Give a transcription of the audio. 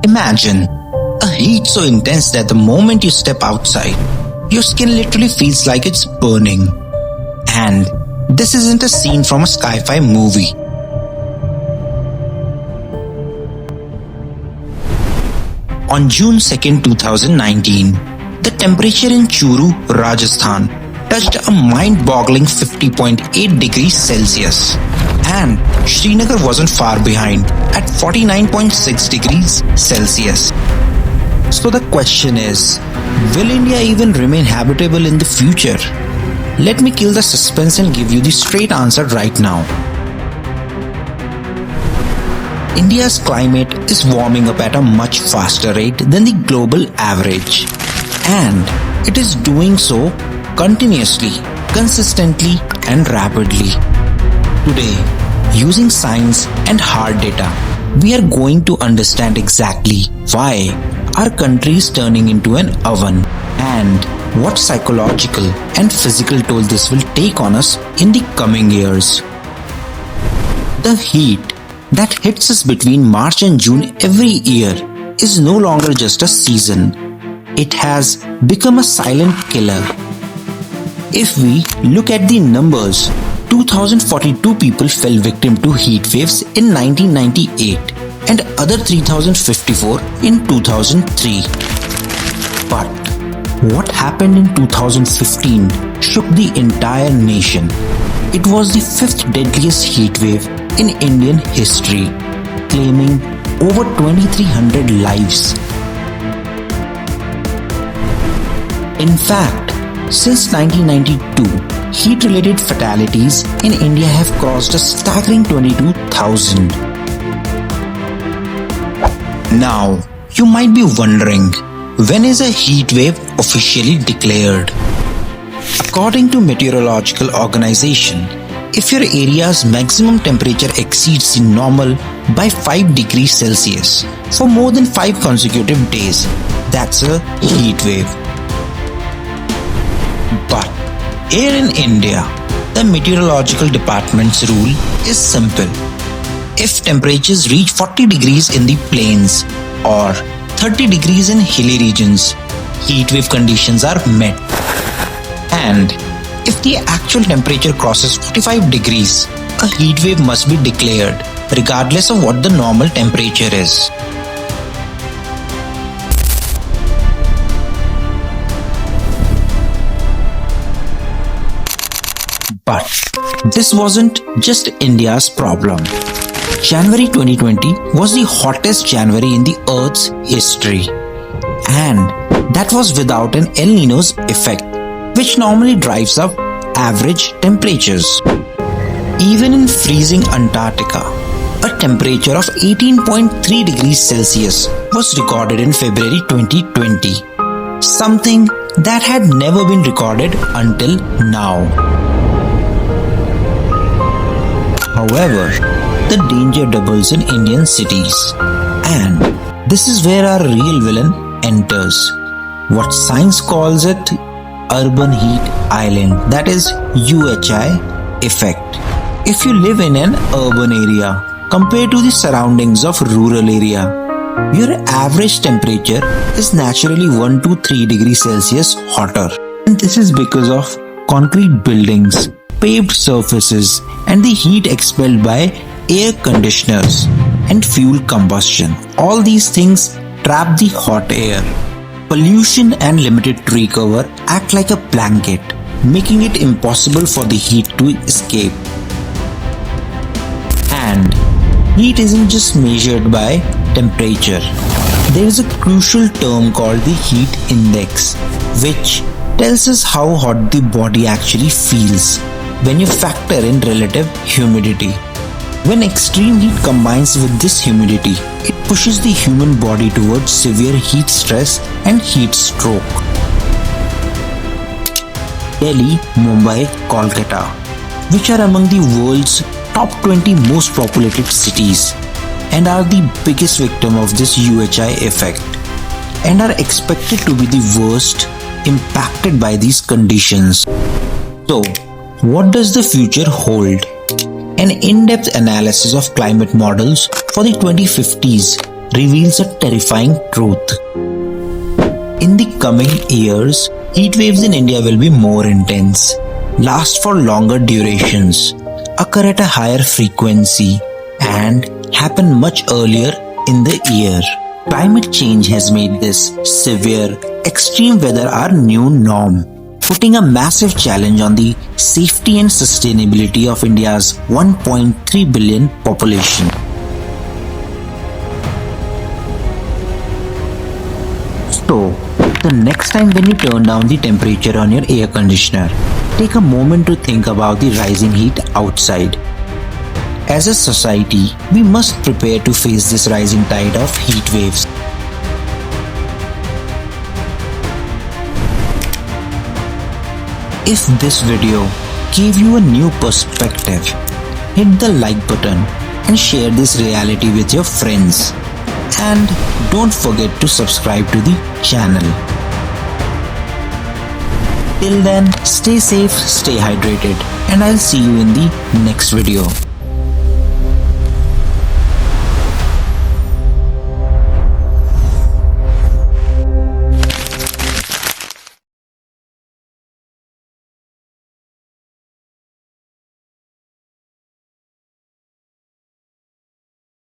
Imagine a heat so intense that the moment you step outside, your skin literally feels like it's burning. And this isn't a scene from a sci-fi movie. On June 2nd, 2019, the temperature in Churu, Rajasthan touched a mind-boggling 50.8 degrees Celsius. And Srinagar wasn't far behind at 49.6 degrees Celsius. So the question is, will India even remain habitable in the future? Let me kill the suspense and give you the straight answer right now. India's climate is warming up at a much faster rate than the global average. And it is doing so continuously, consistently and rapidly. Today, using science and hard data, we are going to understand exactly why our country is turning into an oven and what psychological and physical toll this will take on us in the coming years. The heat that hits us between March and June every year is no longer just a season. It has become a silent killer. If we look at the numbers, 2,042 people fell victim to heat waves in 1998 and other 3,054 in 2003. But what happened in 2015 shook the entire nation. It was the fifth deadliest heat wave in Indian history, claiming over 2,300 lives. In fact, since 1992, heat-related fatalities in India have crossed a staggering 22,000. Now, you might be wondering, when is a heat wave officially declared? According to Meteorological Organization, if your area's maximum temperature exceeds the normal by 5 degrees Celsius for more than 5 consecutive days, that's a heat wave. But here in India, the Meteorological Department's rule is simple. If temperatures reach 40 degrees in the plains or 30 degrees in hilly regions, heat wave conditions are met. And if the actual temperature crosses 45 degrees, a heat wave must be declared, regardless of what the normal temperature is. But this wasn't just India's problem. January 2020 was the hottest January in the Earth's history. And that was without an El Niño's effect, which normally drives up average temperatures. Even in freezing Antarctica, a temperature of 18.3 degrees Celsius was recorded in February 2020, something that had never been recorded until now. However, the danger doubles in Indian cities, and this is where our real villain enters. What science calls it urban heat island, that is UHI effect. If you live in an urban area compared to the surroundings of rural area, your average temperature is naturally 1 to 3 degrees Celsius hotter. And this is because of concrete buildings, paved surfaces, and the heat expelled by air conditioners and fuel combustion. All these things trap the hot air. Pollution and limited tree cover act like a blanket, making it impossible for the heat to escape. And heat isn't just measured by temperature. There is a crucial term called the heat index, which tells us how hot the body actually feels when you factor in relative humidity. When extreme heat combines with this humidity, it pushes the human body towards severe heat stress and heat stroke. Delhi, Mumbai, Kolkata, which are among the world's top 20 most populated cities and are the biggest victim of this UHI effect and are expected to be the worst impacted by these conditions. So, what does the future hold? An in-depth analysis of climate models for the 2050s reveals a terrifying truth. In the coming years, heat waves in India will be more intense, last for longer durations, occur at a higher frequency, and happen much earlier in the year. Climate change has made this severe, extreme weather our new norm, putting a massive challenge on the safety and sustainability of India's 1.3 billion population. So, the next time when you turn down the temperature on your air conditioner, take a moment to think about the rising heat outside. As a society, we must prepare to face this rising tide of heat waves. If this video gave you a new perspective, hit the like button and share this reality with your friends. And don't forget to subscribe to the channel. Till then, stay safe, stay hydrated, and I'll see you in the next video.